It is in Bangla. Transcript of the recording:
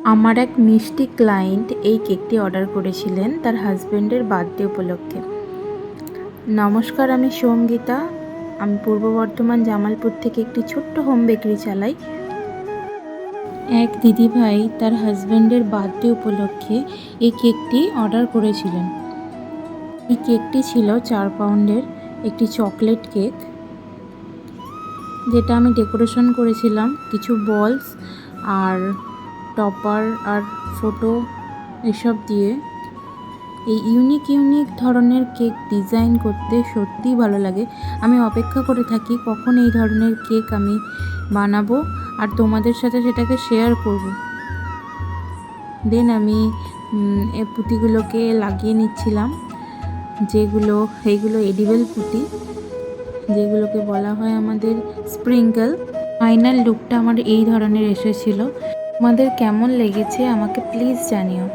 আমার এক মিষ্টি ক্লায়েন্ট এই কেকটি অর্ডার করেছিলেন তার হাজব্যান্ডের বার্থডে উপলক্ষে। নমস্কার, আমি সঙ্গীতা। আমি পূর্ব বর্ধমান জামালপুর থেকে একটি ছোট্ট হোম বেকারি চালাই। এক দিদিভাই তার হাজব্যান্ডের বার্থডে উপলক্ষে এই কেকটি অর্ডার করেছিলেন। এই কেকটি ছিল 4 পাউন্ডের একটি চকলেট কেক, যেটা আমি ডেকোরেশন করেছিলাম কিছু বলস আর টপার আর ফটো এসব দিয়ে। এই ইউনিক ধরনের কেক ডিজাইন করতে সত্যিই ভালো লাগে। আমি অপেক্ষা করে থাকি কখন এই ধরনের কেক আমি বানাবো আর তোমাদের সাথে সেটাকে শেয়ার করব। দেন আমি এই পুঁতিগুলোকে লাগিয়ে নিচ্ছিলাম, এইগুলো এডিবল পুঁতি, যেগুলোকে বলা হয় আমাদের স্প্রিঙ্কল। ফাইনাল লুকটা আমার এই ধরনের এসেছিল। তোমাদের কেমন লেগেছে আমাকে প্লিজ জানিও।